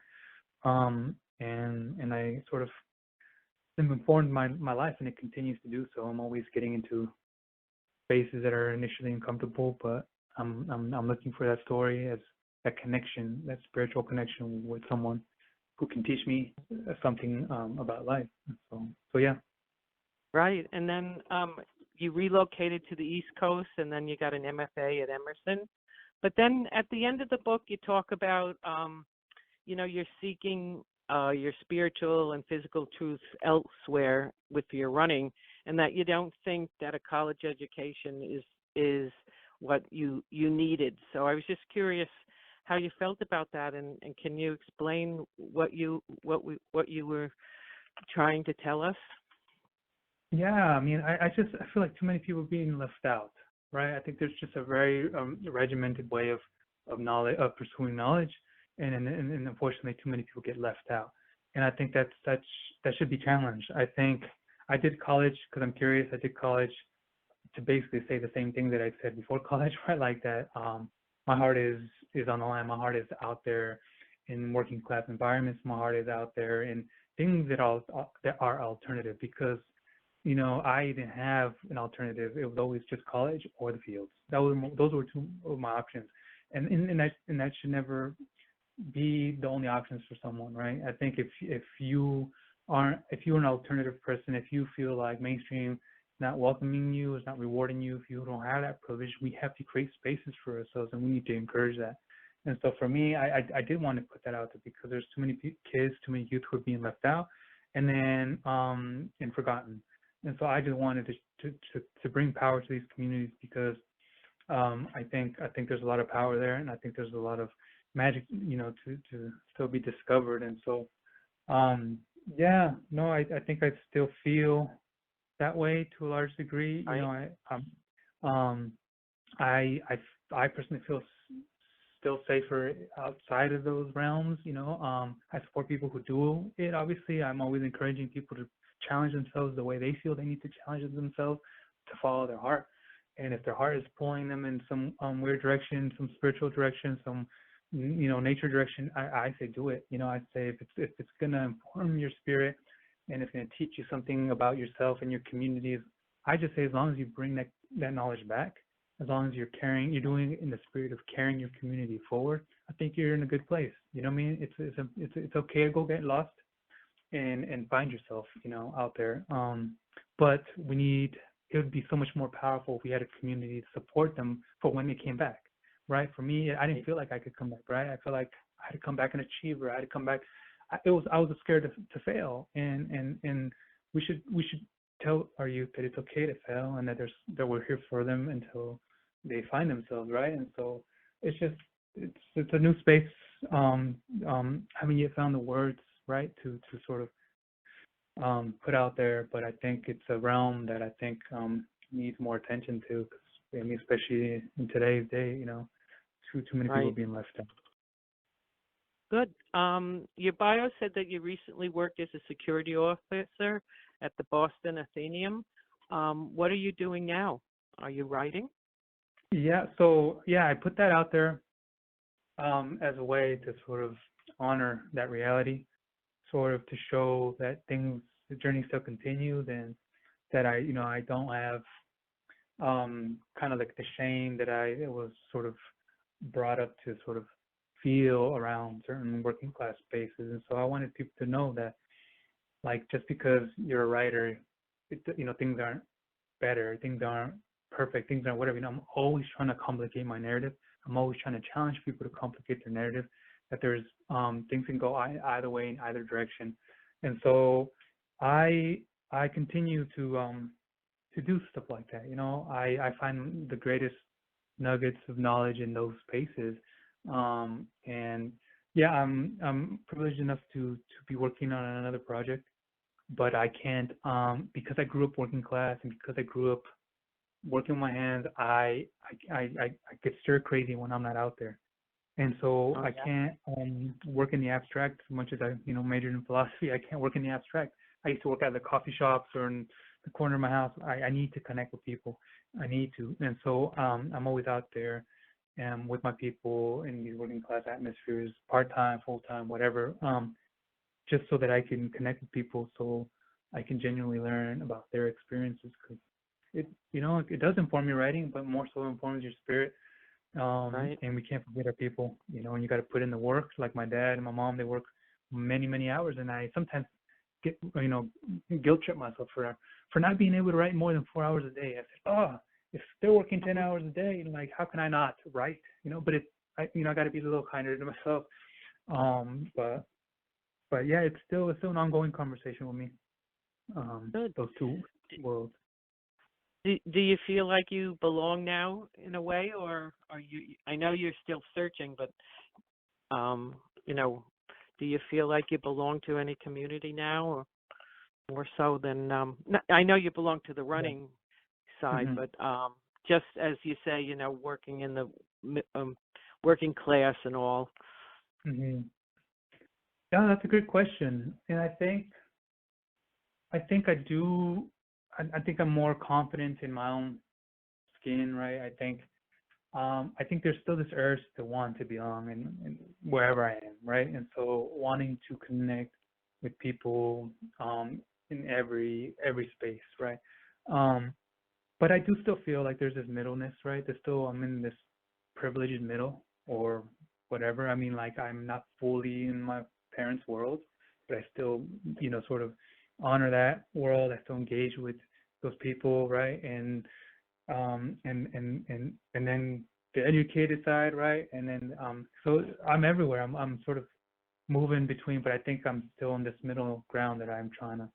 S6: and I sort of informed my life, and it continues to do so. I'm always getting into spaces that are initially uncomfortable, but I'm looking for that story, as that connection, that spiritual connection with someone who can teach me something about life. So yeah.
S1: Right. And then you relocated to the East Coast, and then you got an MFA at Emerson. But then at the end of the book, you talk about, you're seeking your spiritual and physical truths elsewhere with your running, and that you don't think that a college education is what you needed. So I was just curious how you felt about that, and can you explain what you were trying to tell us?
S6: Yeah, I mean, I feel like too many people are being left out, right? I think there's just a very regimented way of pursuing knowledge, and unfortunately, too many people get left out. And I think that should be challenged. I think I did college because I'm curious. I did college to basically say the same thing that I said before college, right? Like that, my heart is on the line. My heart is out there in working class environments. My heart is out there in things that are alternative, because I didn't have an alternative. It was always just college or the fields. Those were two of my options, and that should never be the only options for someone, right? I think if you're an alternative person, if you feel like mainstream is not welcoming you, is not rewarding you, if you don't have that privilege, we have to create spaces for ourselves, and we need to encourage that. And so for me, I did want to put that out there because there's too many kids, too many youth who are being left out, and then and forgotten. And so I just wanted to bring power to these communities because I think there's a lot of power there, and I think there's a lot of magic, to still be discovered. And so, yeah, no, I think I still feel that way to a large degree. You know, I personally feel still safer outside of those realms. I support people who do it. Obviously, I'm always encouraging people to challenge themselves the way they feel they need to challenge themselves to follow their heart. And if their heart is pulling them in some weird direction, some spiritual direction, some nature direction, I say do it. I say if it's gonna inform your spirit and it's gonna teach you something about yourself and your communities, I just say as long as you bring that knowledge back, as long as you're doing it in the spirit of carrying your community forward, I think you're in a good place. You know what I mean? It's okay to go get lost and find yourself, out there. But it would be so much more powerful if we had a community to support them for when they came back, right? For me, I didn't feel like I could come back, right? I felt like I had to come back an achiever. I had to come back. I was scared to fail, and we should tell our youth that it's okay to fail and that we're here for them until they find themselves, right? And so it's a new space. Haven't yet found the words, right, to sort of put out there, but I think it's a realm that I think needs more attention to, because especially in today's day, too many people being left out.
S1: Good. Your bio said that you recently worked as a security officer at the Boston Athenaeum. What are you doing now? Are you writing?
S6: Yeah. So I put that out there as a way to sort of honor that reality, sort of to show that the journey still continues, and that I don't have kind of like the shame that I was sort of brought up to sort of feel around certain working class spaces. And so I wanted people to know that, like, just because you're a writer, things aren't better, things aren't perfect, things aren't whatever. I'm always trying to complicate my narrative. I'm always trying to challenge people to complicate their narrative, that there's things can go either way in either direction. And so I continue to do stuff like that. I find the greatest nuggets of knowledge in those spaces. And yeah, I'm privileged enough to be working on another project, but I can't because I grew up working class, and because I grew up working with my hands, I get stir crazy when I'm not out there. And so I can't work in the abstract as much as I majored in philosophy. I can't work in the abstract. I used to work at the coffee shops or in the corner of my house. I need to connect with people. I need to. And so I'm always out there with my people in these working class atmospheres, part-time, full-time, whatever, just so that I can connect with people, so I can genuinely learn about their experiences. Because it does inform your writing, but more so informs your spirit.
S1: Right.
S6: And we can't forget our people, and you got to put in the work. Like my dad and my mom, they work many, many hours, and I sometimes get, guilt trip myself for not being able to write more than 4 hours a day. I said, if they're working 10 hours a day, like, how can I not write? But I got to be a little kinder to myself. But yeah, it's still an ongoing conversation with me. Those two worlds.
S1: Do you feel like you belong now in a way, or are you? I know you're still searching, but do you feel like you belong to any community now, or more so than? I know you belong to the running side,
S6: Mm-hmm.
S1: but just as you say, working in the working class and all.
S6: Mm-hmm. Yeah, that's a good question, and I think I do. I think I'm more confident in my own skin, right? I think there's still this urge to want to belong in wherever I am, right? And so wanting to connect with people in every space, right? But I do still feel like there's this middleness, right? I'm in this privileged middle, or whatever. I mean, like I'm not fully in my parents' world, but I still, sort of honor that world. I still engage with those people, right? And then the educated side, right? And then so I'm everywhere. I'm sort of moving between, but I think I'm still on this middle ground that I'm trying to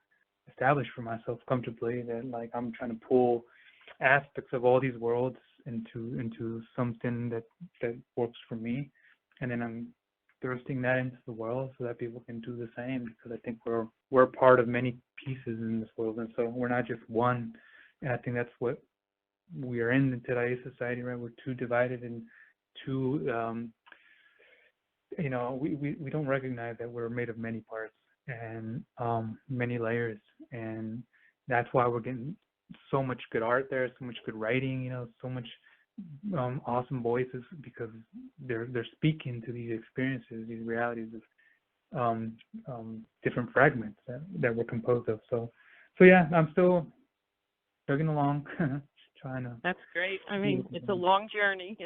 S6: establish for myself comfortably. That like I'm trying to pull aspects of all these worlds into something that works for me, and then I'm thrusting that into the world so that people can do the same, because I think we're part of many pieces in this world, and so we're not just one. And I think that's what we are in today's society, right? We're too divided and too we don't recognize that we're made of many parts and many layers, and that's why we're getting so much good art there, so much good writing, so much awesome voices, because they're speaking to these experiences, these realities of different fragments that we're composed of. So yeah, I'm still chugging along, trying to.
S1: That's great. I mean, it's a long journey,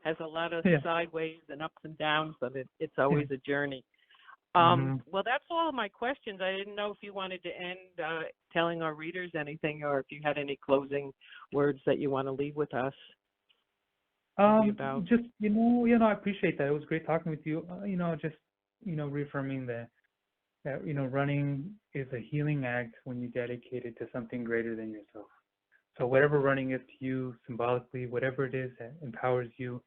S1: has a lot of sideways and ups and downs, but it's always a journey. Well, that's all of my questions. I didn't know if you wanted to end telling our readers anything, or if you had any closing words that you want to leave with us.
S6: Just I appreciate that. It was great talking with you. Reaffirming that running is a healing act when you dedicate it to something greater than yourself. So whatever running is to you symbolically, whatever it is that empowers you,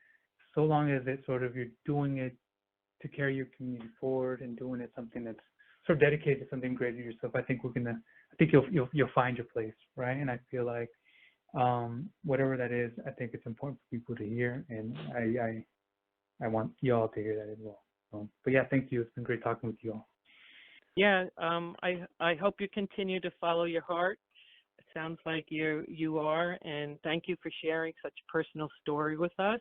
S6: so long as it's sort of you're doing it to carry your community forward and doing it something that's sort of dedicated to something greater than yourself, I think you'll find your place, right? And I feel like whatever that is, I think it's important for people to hear, and I want you all to hear that as well. But yeah, thank you. It's been great talking with you all.
S1: Yeah, I hope you continue to follow your heart. It sounds like you are, and thank you for sharing such a personal story with us.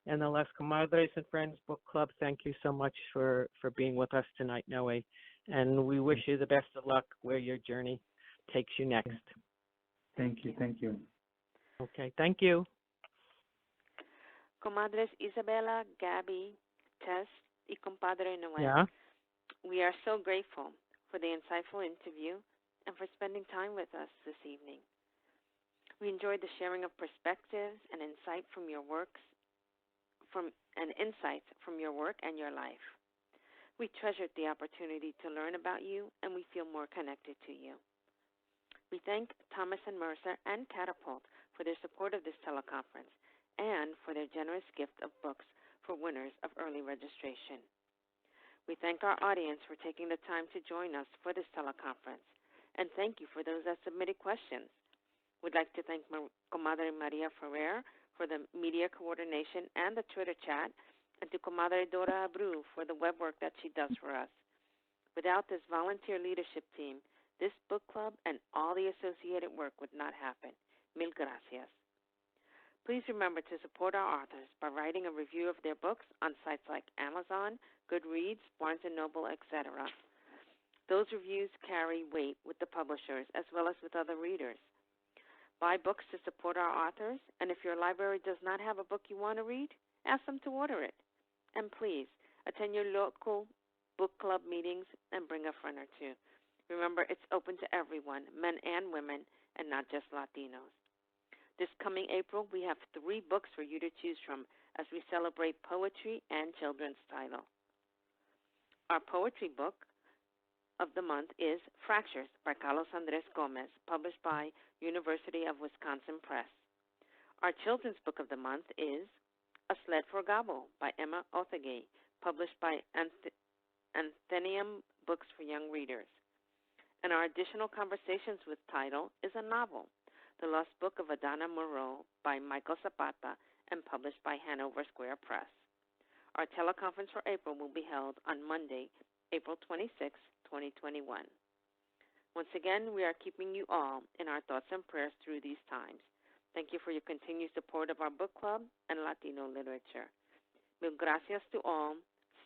S1: And the Las Comadres and Friends Book Club, thank you so much for being with us tonight, Noé. And we wish you the best of luck where your journey takes you next.
S6: Thank you.
S1: Okay, thank you.
S5: Comadres Isabella, Gabby, Tess, y compadre Noé.
S1: Yeah.
S5: We are so grateful for the insightful interview and for spending time with us this evening. We enjoyed the sharing of perspectives and insights from your work and your life. We treasured the opportunity to learn about you, and we feel more connected to you. We thank Thomas and Mercer and Catapult for their support of this teleconference and for their generous gift of books for winners of early registration. We thank our audience for taking the time to join us for this teleconference, and thank you for those that submitted questions. We'd like to thank Comadre Maria Ferrer for the media coordination and the Twitter chat, and to Comadre Dora Abreu for the web work that she does for us. Without this volunteer leadership team, this book club and all the associated work would not happen. Mil gracias. Please remember to support our authors by writing a review of their books on sites like Amazon, Goodreads, Barnes & Noble, etc. Those reviews carry weight with the publishers as well as with other readers. Buy books to support our authors, and if your library does not have a book you want to read, ask them to order it. And please, attend your local book club meetings and bring a friend or two. Remember, it's open to everyone, men and women, and not just Latinos. This coming April, we have 3 books for you to choose from as we celebrate poetry and children's title. Our poetry book of the month is Fractures by Carlos Andres Gomez, published by University of Wisconsin Press. Our children's book of the month is A Sled for Gabo by Emma Othegay, published by Athenaeum Books for Young Readers. And our additional conversations with title is a novel, The Lost Book of Adana Moreau by Michael Zapata, and published by Hanover Square Press. Our teleconference for April will be held on Monday, April 26, 2021. Once again, we are keeping you all in our thoughts and prayers through these times. Thank you for your continued support of our book club and Latino literature. Mil gracias to all.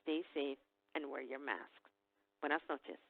S5: Stay safe and wear your masks. Buenas noches.